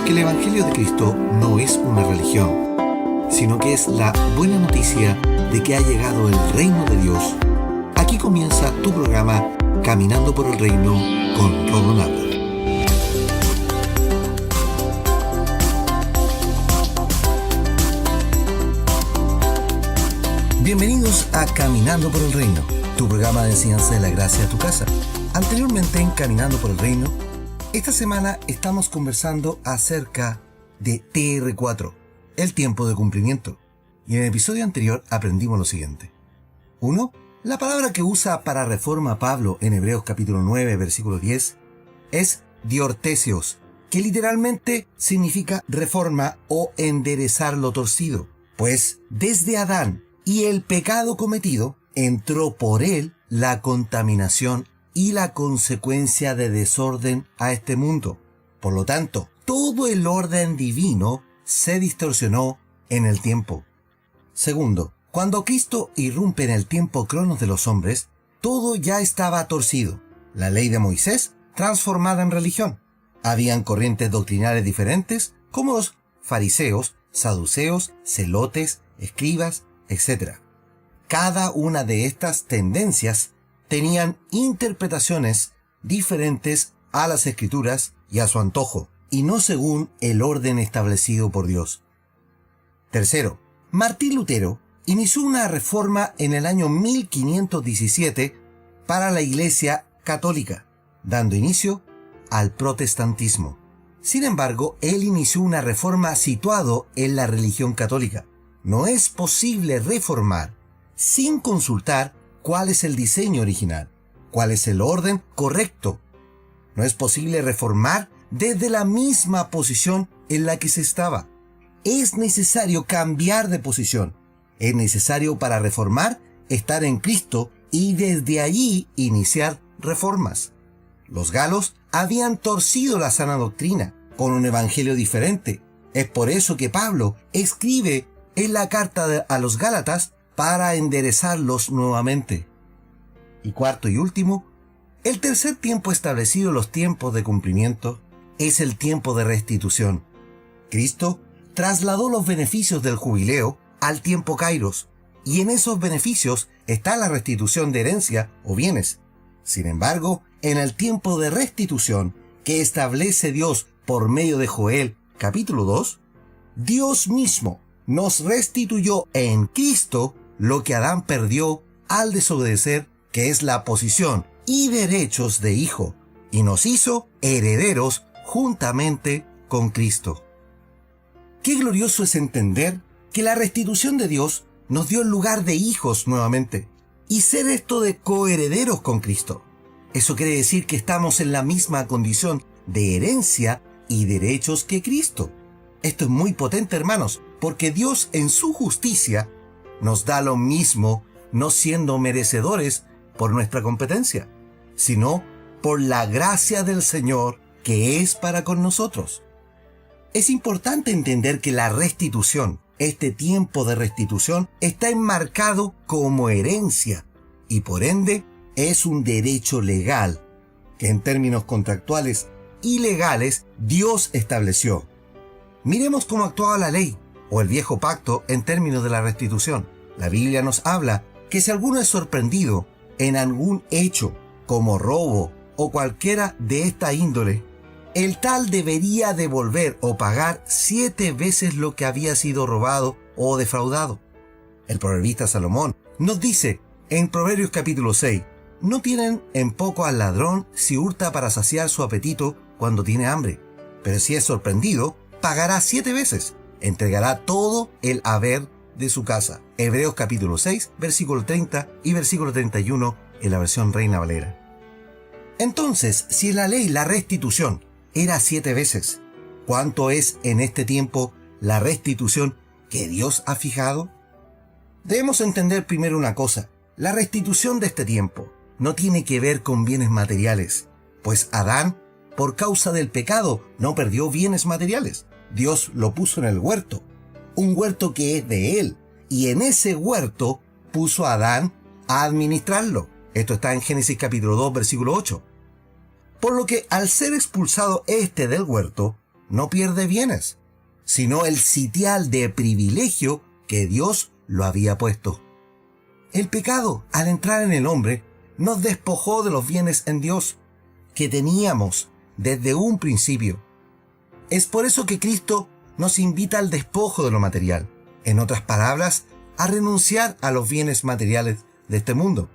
Porque el Evangelio de Cristo no es una religión, sino que es la buena noticia de que ha llegado el reino de Dios. Aquí comienza tu programa Caminando por el Reino con Rodo Nava. Bienvenidos a Caminando por el Reino, tu programa de enseñanza de la gracia a tu casa. Anteriormente en Caminando por el Reino, esta semana estamos conversando acerca de TR4, el tiempo de cumplimiento. Y en el episodio anterior aprendimos lo siguiente. 1. La palabra que usa para reforma Pablo en Hebreos capítulo 9, versículo 10, es diortesios, que literalmente significa reforma o enderezar lo torcido. Pues desde Adán y el pecado cometido, entró por él la contaminación y la consecuencia de desorden a este mundo. Por lo tanto, todo el orden divino se distorsionó en el tiempo. Segundo, cuando Cristo irrumpe en el tiempo cronos de los hombres, todo ya estaba torcido. La ley de Moisés transformada en religión. Habían corrientes doctrinales diferentes, como los fariseos, saduceos, celotes, escribas, etc. Cada una de estas tendencias tenían interpretaciones diferentes a las Escrituras y a su antojo, y no según el orden establecido por Dios. Tercero, Martín Lutero inició una reforma en el año 1517 para la Iglesia Católica, dando inicio al protestantismo. Sin embargo, él inició una reforma situado en la religión católica. No es posible reformar sin consultar cuál es el diseño original, cuál es el orden correcto. No es posible reformar desde la misma posición en la que se estaba. Es necesario cambiar de posición. Es necesario para reformar estar en Cristo y desde allí iniciar reformas. Los galos habían torcido la sana doctrina con un evangelio diferente. Es por eso que Pablo escribe en la carta a los Gálatas para enderezarlos nuevamente. Y cuarto y último, el tercer tiempo establecido en los tiempos de cumplimiento es el tiempo de restitución. Cristo trasladó los beneficios del jubileo al tiempo Kairos, y en esos beneficios está la restitución de herencia o bienes. Sin embargo, en el tiempo de restitución que establece Dios por medio de Joel capítulo 2, Dios mismo nos restituyó en Cristo lo que Adán perdió al desobedecer, que es la posición y derechos de hijo, y nos hizo herederos juntamente con Cristo. Qué glorioso es entender que la restitución de Dios nos dio el lugar de hijos nuevamente, y ser esto de coherederos con Cristo. Eso quiere decir que estamos en la misma condición de herencia y derechos que Cristo. Esto es muy potente, hermanos, porque Dios en su justicia nos da lo mismo, no siendo merecedores por nuestra competencia, sino por la gracia del Señor que es para con nosotros. Es importante entender que la restitución, este tiempo de restitución, está enmarcado como herencia y por ende es un derecho legal que en términos contractuales y legales Dios estableció. Miremos cómo actuaba la ley o el viejo pacto en términos de la restitución. La Biblia nos habla que si alguno es sorprendido en algún hecho como robo o cualquiera de esta índole, el tal debería devolver o pagar 7 veces lo que había sido robado o defraudado. El proverbista Salomón nos dice en Proverbios capítulo 6, no tienen en poco al ladrón si hurta para saciar su apetito cuando tiene hambre, pero si es sorprendido, pagará 7 veces, entregará todo el haber de su casa. Hebreos capítulo 6, versículo 30 y versículo 31 en la versión Reina Valera. Entonces, si en la ley la restitución era 7 veces, ¿cuánto es en este tiempo la restitución que Dios ha fijado? Debemos entender primero una cosa. La restitución de este tiempo no tiene que ver con bienes materiales, pues Adán, por causa del pecado, no perdió bienes materiales. Dios lo puso en el huerto, un huerto que es de él, y en ese huerto puso a Adán a administrarlo. Esto está en Génesis capítulo 2, versículo 8. Por lo que al ser expulsado del huerto, no pierde bienes, sino el sitial de privilegio que Dios lo había puesto. El pecado, al entrar en el hombre, nos despojó de los bienes en Dios que teníamos desde un principio. Es por eso que Cristo nos invita al despojo de lo material, en otras palabras, a renunciar a los bienes materiales de este mundo,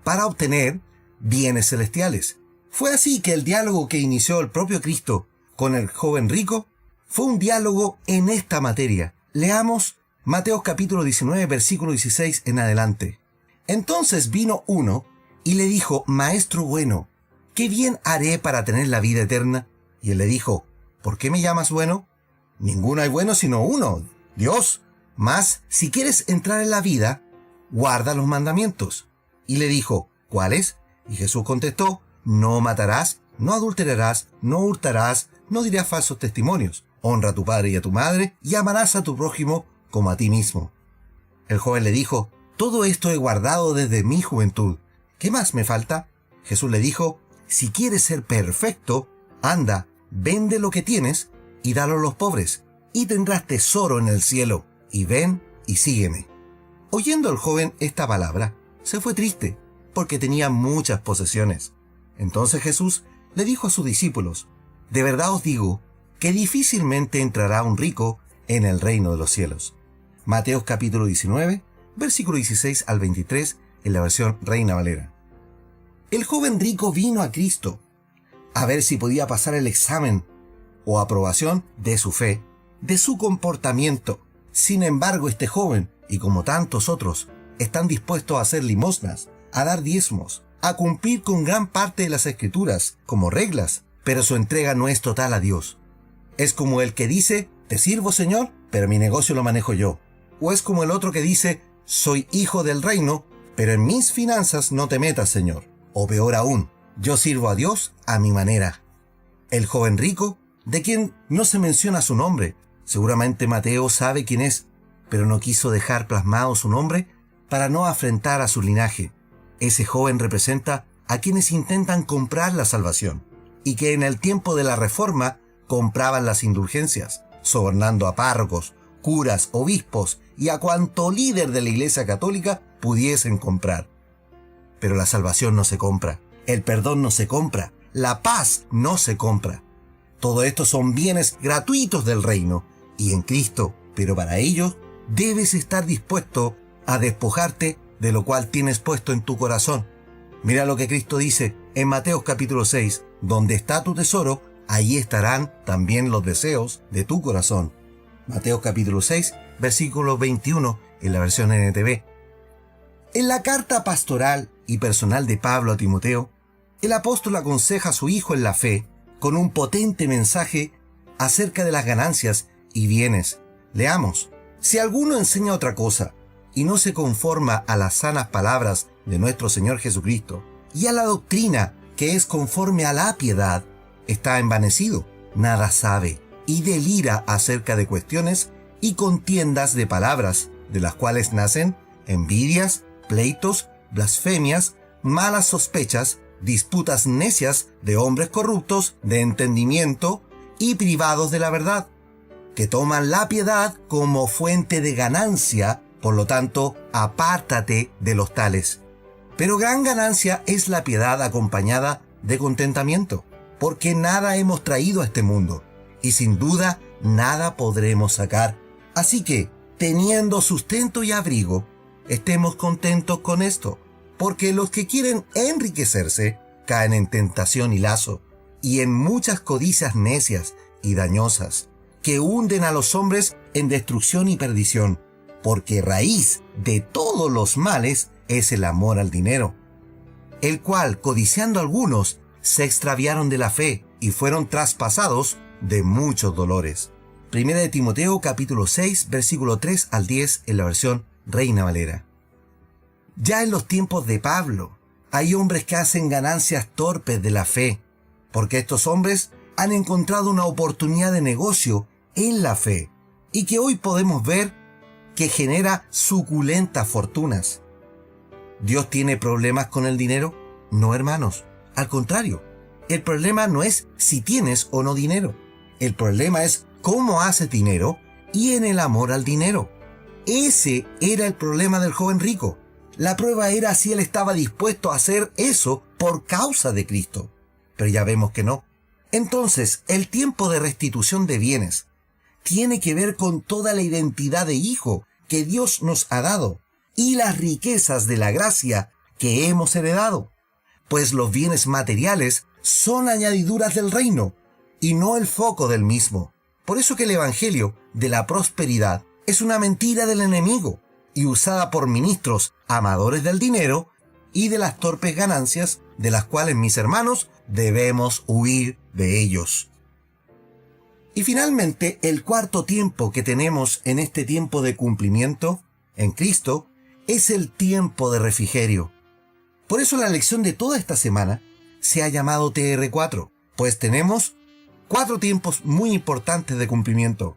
para obtener bienes celestiales. Fue así que el diálogo que inició el propio Cristo con el joven rico fue un diálogo en esta materia. Leamos Mateo capítulo 19, versículo 16 en adelante. Entonces vino uno y le dijo: Maestro bueno, ¿qué bien haré para tener la vida eterna? Y él le dijo: ¿Por qué me llamas bueno? Ninguno hay bueno sino uno, Dios. Mas, si quieres entrar en la vida, guarda los mandamientos. Y le dijo: ¿Cuáles? Y Jesús contestó: No matarás, no adulterarás, no hurtarás, no dirás falsos testimonios. Honra a tu padre y a tu madre, y amarás a tu prójimo como a ti mismo. El joven le dijo: Todo esto he guardado desde mi juventud. ¿Qué más me falta? Jesús le dijo: Si quieres ser perfecto, anda, vende lo que tienes y dalo a los pobres, y tendrás tesoro en el cielo, y ven y sígueme. Oyendo el joven esta palabra, se fue triste, porque tenía muchas posesiones. Entonces Jesús le dijo a sus discípulos: De verdad os digo, que difícilmente entrará un rico en el reino de los cielos. Mateo capítulo 19, versículo 16 al 23, en la versión Reina Valera. El joven rico vino a Cristo a ver si podía pasar el examen o aprobación de su fe, de su comportamiento. Sin embargo, este joven, y como tantos otros, están dispuestos a hacer limosnas, a dar diezmos, a cumplir con gran parte de las escrituras como reglas, pero su entrega no es total a Dios. Es como el que dice: Te sirvo, Señor, pero mi negocio lo manejo yo. O es como el otro que dice: Soy hijo del reino, pero en mis finanzas no te metas, Señor. O peor aún, yo sirvo a Dios a mi manera. El joven rico, de quien no se menciona su nombre, seguramente Mateo sabe quién es, pero no quiso dejar plasmado su nombre para no afrentar a su linaje. Ese joven representa a quienes intentan comprar la salvación, y que en el tiempo de la Reforma compraban las indulgencias, sobornando a párrocos, curas, obispos y a cuanto líder de la Iglesia Católica pudiesen comprar. Pero la salvación no se compra, el perdón no se compra, la paz no se compra. Todo esto son bienes gratuitos del reino y en Cristo, pero para ello debes estar dispuesto a despojarte de lo cual tienes puesto en tu corazón. Mira lo que Cristo dice en Mateo capítulo 6, donde está tu tesoro, allí estarán también los deseos de tu corazón. Mateo capítulo 6, versículo 21 en la versión NTV. En la carta pastoral y personal de Pablo a Timoteo, el apóstol aconseja a su hijo en la fe con un potente mensaje acerca de las ganancias y bienes. Leamos: Si alguno enseña otra cosa y no se conforma a las sanas palabras de nuestro Señor Jesucristo y a la doctrina que es conforme a la piedad, está envanecido, nada sabe y delira acerca de cuestiones y contiendas de palabras, de las cuales nacen envidias, pleitos, blasfemias, malas sospechas, disputas necias de hombres corruptos de entendimiento y privados de la verdad, que toman la piedad como fuente de ganancia. Por lo tanto, apártate de los tales. Pero gran ganancia es la piedad acompañada de contentamiento, porque nada hemos traído a este mundo, y sin duda nada podremos sacar. Así que, teniendo sustento y abrigo, estemos contentos con esto, porque los que quieren enriquecerse caen en tentación y lazo, y en muchas codicias necias y dañosas, que hunden a los hombres en destrucción y perdición, porque raíz de todos los males es el amor al dinero, el cual, codiciando algunos, se extraviaron de la fe y fueron traspasados de muchos dolores. Primera de Timoteo capítulo 6, versículo 3 al 10 en la versión Reina Valera. Ya en los tiempos de Pablo, hay hombres que hacen ganancias torpes de la fe, porque estos hombres han encontrado una oportunidad de negocio en la fe, y que hoy podemos ver que genera suculentas fortunas. ¿Dios tiene problemas con el dinero? No, hermanos. Al contrario, el problema no es si tienes o no dinero. El problema es cómo haces dinero y en el amor al dinero. Ese era el problema del joven rico. La prueba era si él estaba dispuesto a hacer eso por causa de Cristo. Pero ya vemos que no. Entonces, el tiempo de restitución de bienes tiene que ver con toda la identidad de hijo que Dios nos ha dado y las riquezas de la gracia que hemos heredado, pues los bienes materiales son añadiduras del reino y no el foco del mismo. Por eso que el evangelio de la prosperidad es una mentira del enemigo y usada por ministros amadores del dinero y de las torpes ganancias, de las cuales, mis hermanos, debemos huir de ellos. Y finalmente, el cuarto tiempo que tenemos en este tiempo de cumplimiento en Cristo es el tiempo de refrigerio. Por eso la lección de toda esta semana se ha llamado TR4, pues tenemos 4 tiempos muy importantes de cumplimiento: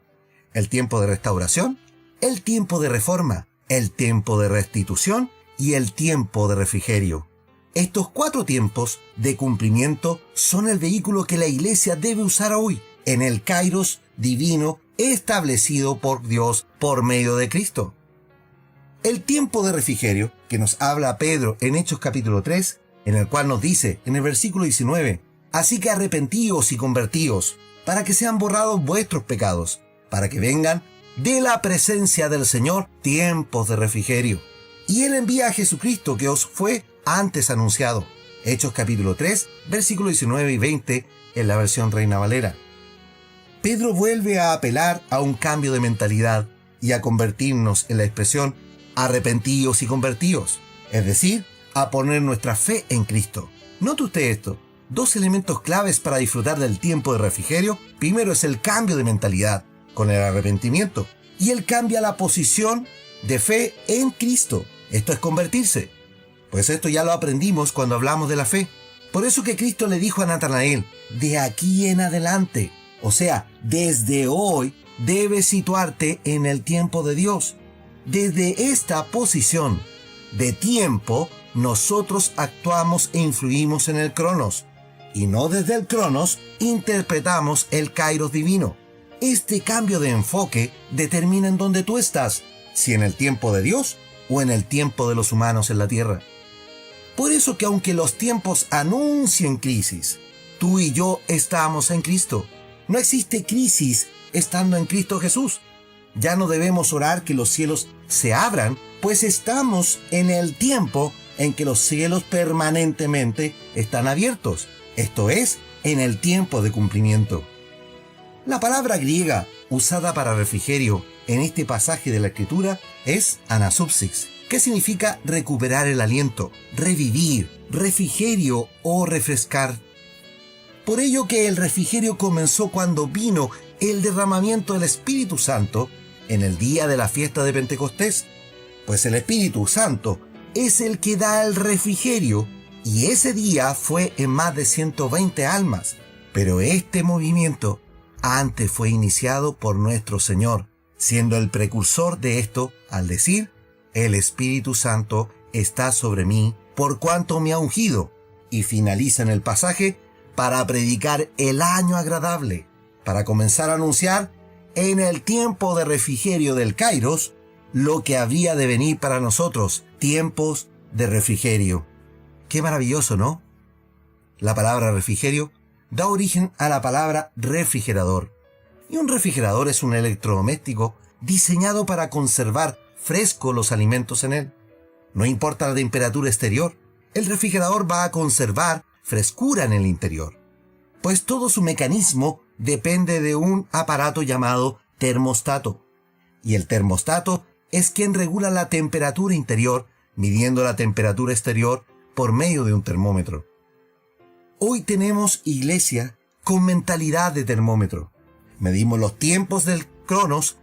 el tiempo de restauración, el tiempo de reforma, el tiempo de restitución y el tiempo de refrigerio. Estos 4 tiempos de cumplimiento son el vehículo que la iglesia debe usar hoy en el kairos divino establecido por Dios por medio de Cristo. El tiempo de refrigerio que nos habla Pedro en Hechos capítulo 3, en el cual nos dice en el versículo 19: así que arrepentíos y convertíos, para que sean borrados vuestros pecados, para que vengan de la presencia del Señor tiempos de refrigerio. Y Él envía a Jesucristo que os fue antes anunciado. Hechos capítulo 3, versículo 19 y 20 en la versión Reina Valera. Pedro vuelve a apelar a un cambio de mentalidad y a convertirnos en la expresión arrepentíos y convertíos, es decir, a poner nuestra fe en Cristo. Note usted esto: 2 elementos claves para disfrutar del tiempo de refrigerio. Primero es el cambio de mentalidad con el arrepentimiento, y Él cambia la posición de fe en Cristo. Esto es convertirse. Pues esto ya lo aprendimos cuando hablamos de la fe. Por eso que Cristo le dijo a Natanael: de aquí en adelante, o sea, desde hoy, debes situarte en el tiempo de Dios. Desde esta posición de tiempo, nosotros actuamos e influimos en el cronos, y no desde el cronos interpretamos el kairos divino. Este cambio de enfoque determina en dónde tú estás, si en el tiempo de Dios o en el tiempo de los humanos en la tierra. Por eso que aunque los tiempos anuncien crisis, tú y yo estamos en Cristo. No existe crisis estando en Cristo Jesús. Ya no debemos orar que los cielos se abran, pues estamos en el tiempo en que los cielos permanentemente están abiertos. Esto es, en el tiempo de cumplimiento. La palabra griega usada para refrigerio en este pasaje de la Escritura es anasupsis, que significa recuperar el aliento, revivir, refrigerio o refrescar. Por ello que el refrigerio comenzó cuando vino el derramamiento del Espíritu Santo en el día de la fiesta de Pentecostés, pues el Espíritu Santo es el que da el refrigerio, y ese día fue en más de 120 almas. Pero este movimiento antes fue iniciado por nuestro Señor, siendo el precursor de esto al decir: el Espíritu Santo está sobre mí por cuanto me ha ungido, y finaliza en el pasaje: para predicar el año agradable, para comenzar a anunciar en el tiempo de refrigerio del kairos lo que habría de venir para nosotros, tiempos de refrigerio. Qué maravilloso, ¿no? La palabra refrigerio da origen a la palabra refrigerador. Y un refrigerador es un electrodoméstico diseñado para conservar frescos los alimentos en él. No importa la temperatura exterior, el refrigerador va a conservar frescura en el interior, pues todo su mecanismo depende de un aparato llamado termostato. Y el termostato es quien regula la temperatura interior, midiendo la temperatura exterior por medio de un termómetro. Hoy tenemos iglesia con mentalidad de termómetro. Medimos los tiempos del cronos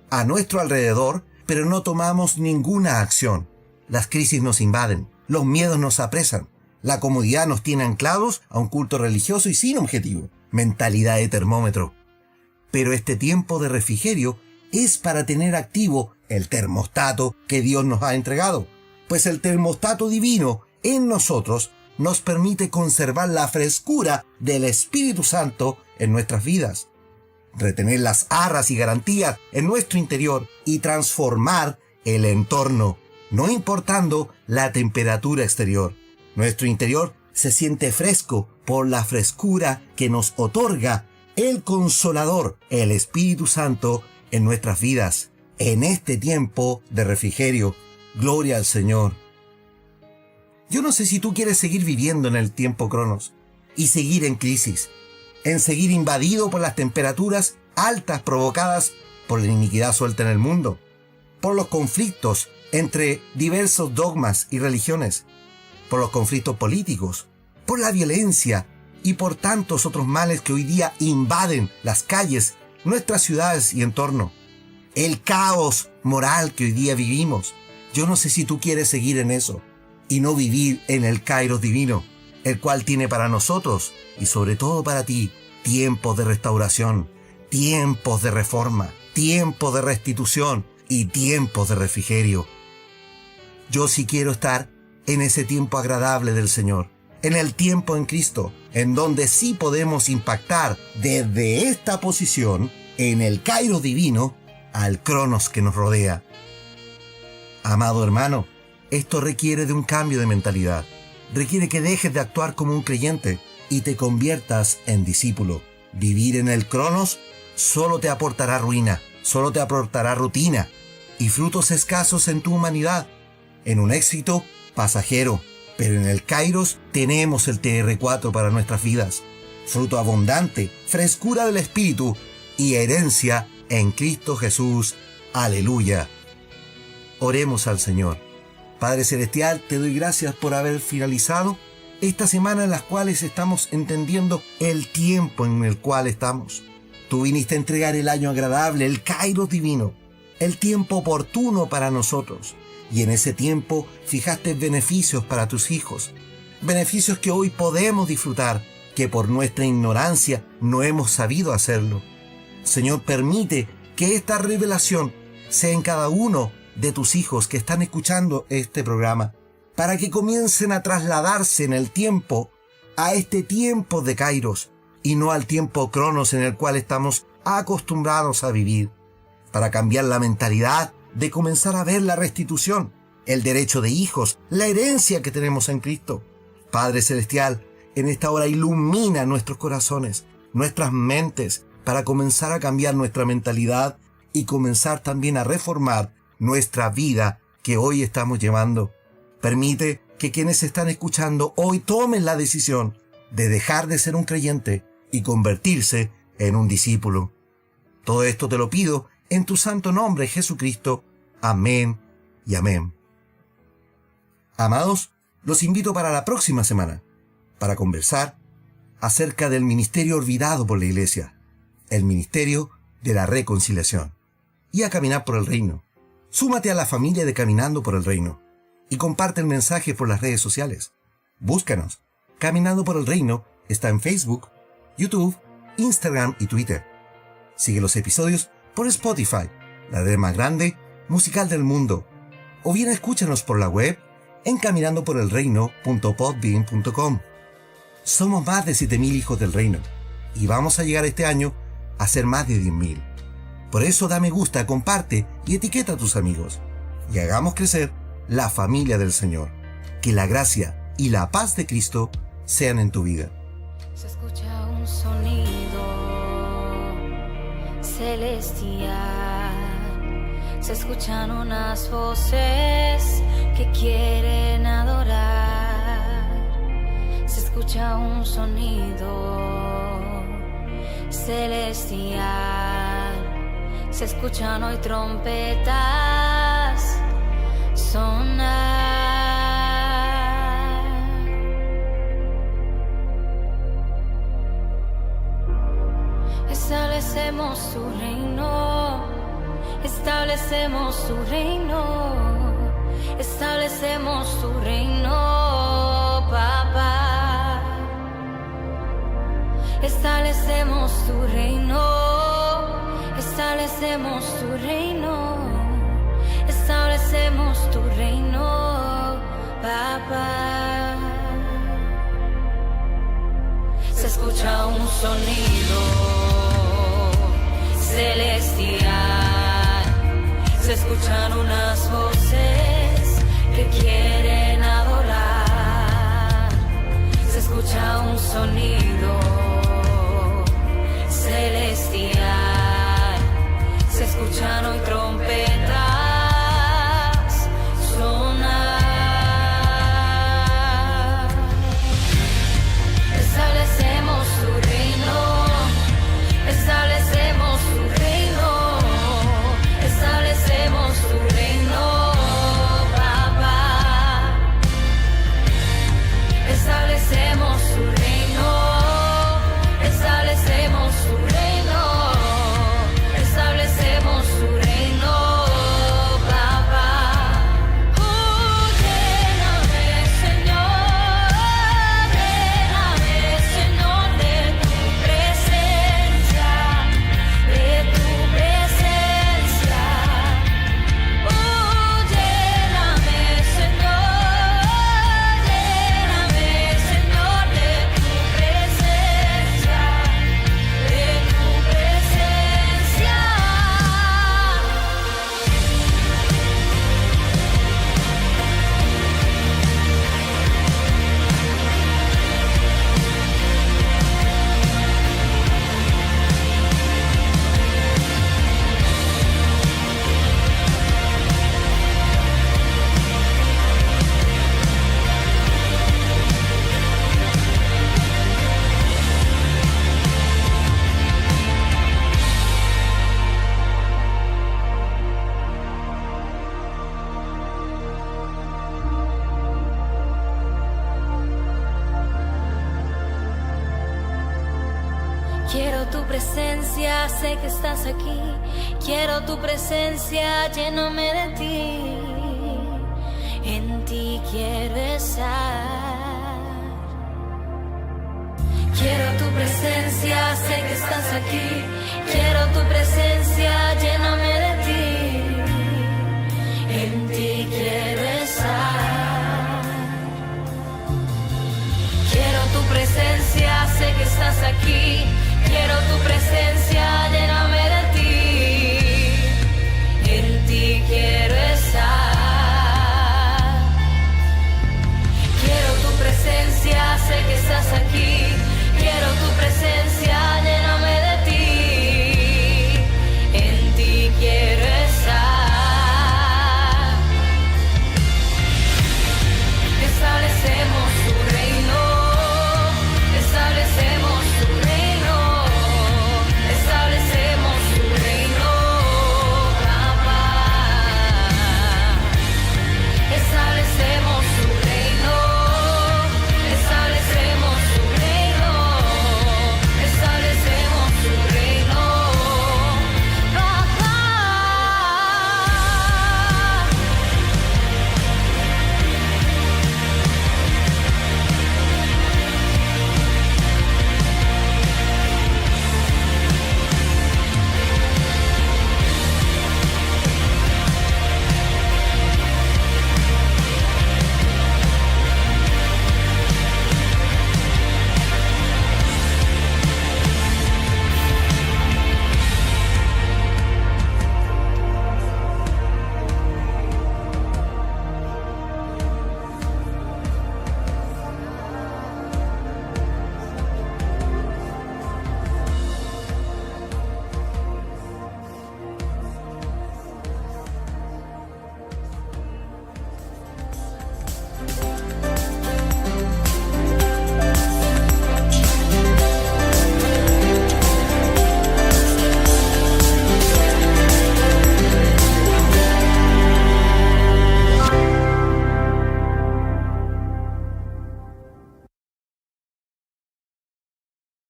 a nuestro alrededor, pero no tomamos ninguna acción. Las crisis nos invaden, los miedos nos apresan, la comodidad nos tiene anclados a un culto religioso y sin objetivo. Mentalidad de termómetro. Pero este tiempo de refrigerio es para tener activo el termostato que Dios nos ha entregado, pues el termostato divino en nosotros nos permite conservar la frescura del Espíritu Santo en nuestras vidas. retener las arras y garantías en nuestro interior y transformar el entorno, no importando la temperatura exterior. Nuestro interior se siente fresco por la frescura que nos otorga el Consolador, el Espíritu Santo, en nuestras vidas, en este tiempo de refrigerio. Gloria al Señor. Yo no sé si tú quieres seguir viviendo en el tiempo Cronos y seguir en crisis, en seguir invadido por las temperaturas altas provocadas por la iniquidad suelta en el mundo, por los conflictos entre diversos dogmas y religiones, por los conflictos políticos, por la violencia y por tantos otros males que hoy día invaden las calles, nuestras ciudades y entorno. El caos moral que hoy día vivimos. Yo no sé si tú quieres seguir en eso y no vivir en el Kairos divino, el cual tiene para nosotros y sobre todo para ti tiempos de restauración, tiempos de reforma, tiempos de restitución y tiempos de refrigerio. Yo sí quiero estar en ese tiempo agradable del Señor, en el tiempo en Cristo, en donde sí podemos impactar desde esta posición en el Kairos divino al Cronos que nos rodea. Amado hermano, esto requiere de un cambio de mentalidad. Requiere que dejes de actuar como un creyente y te conviertas en discípulo. Vivir en el Cronos solo te aportará ruina, solo te aportará rutina y frutos escasos en tu humanidad, en un éxito pasajero. Pero en el Kairos tenemos el TR4 para nuestras vidas, fruto abundante, frescura del Espíritu y herencia en Cristo Jesús. Aleluya. Oremos al Señor. Padre Celestial, te doy gracias por haber finalizado esta semana en las cuales estamos entendiendo el tiempo en el cual estamos. Tú viniste a entregar el año agradable, el Kairos divino, el tiempo oportuno para nosotros. Y en ese tiempo fijaste beneficios para tus hijos, beneficios que hoy podemos disfrutar, que por nuestra ignorancia no hemos sabido hacerlo. Señor, permite que esta revelación sea en cada uno de tus hijos que están escuchando este programa, para que comiencen a trasladarse en el tiempo a este tiempo de Kairos y no al tiempo Cronos en el cual estamos acostumbrados a vivir, para cambiar la mentalidad de comenzar a ver la restitución, el derecho de hijos, la herencia que tenemos en Cristo. Padre Celestial, en esta hora ilumina nuestros corazones, nuestras mentes, para comenzar a cambiar nuestra mentalidad y comenzar también a reformar nuestra vida que hoy estamos llevando. Permite que quienes están escuchando hoy tomen la decisión de dejar de ser un creyente y convertirse en un discípulo. Todo esto te lo pido en tu santo nombre, Jesucristo. Amén y amén. Amados, los invito para la próxima semana para conversar acerca del ministerio olvidado por la Iglesia, el ministerio de la reconciliación, y a caminar por el reino. Súmate a la familia de Caminando por el Reino y comparte el mensaje por las redes sociales. Búscanos. Caminando por el Reino está en Facebook, YouTube, Instagram y Twitter. Sigue los episodios por Spotify, la red más grande musical del mundo. O bien escúchanos por la web en caminandoporelreino.podbean.com. Somos más de 7,000 hijos del reino y vamos a llegar este año a ser más de 10,000. Por eso da me gusta, comparte y etiqueta a tus amigos y hagamos crecer la familia del Señor. Que la gracia y la paz de Cristo sean en tu vida. Se escucha un sonido celestial, se escuchan unas voces que quieren adorar, se escucha un sonido celestial, se escuchan hoy trompetas sonar. Establecemos su reino, establecemos su reino, establecemos su reino, papá. Establecemos tu reino, establecemos tu reino, establecemos tu reino, papá. Se escucha un sonido celestial. Se escuchan unas voces que quieren adorar. Se escucha un sonido celestial. Se escuchan hoy trompetas sonar. Establecemos tu reino. Establecemos tu reino. Establecemos tu reino, Papá. Establecemos tu reino. Establecemos tu reino. Establecemos tu reino, Papá. Lléname, Señor. Lléname, Señor, de tu presencia. De tu presencia. Lléname, Señor. Lléname, Señor, de tu presencia. De tu presencia. Quiero tu presencia, sé que estás aquí. Quiero tu presencia, lléname de ti. En ti quiero estar. Quiero tu presencia, sé que estás aquí. Quiero tu presencia, lléname de ti. En ti quiero estar. Quiero tu presencia, sé que estás aquí.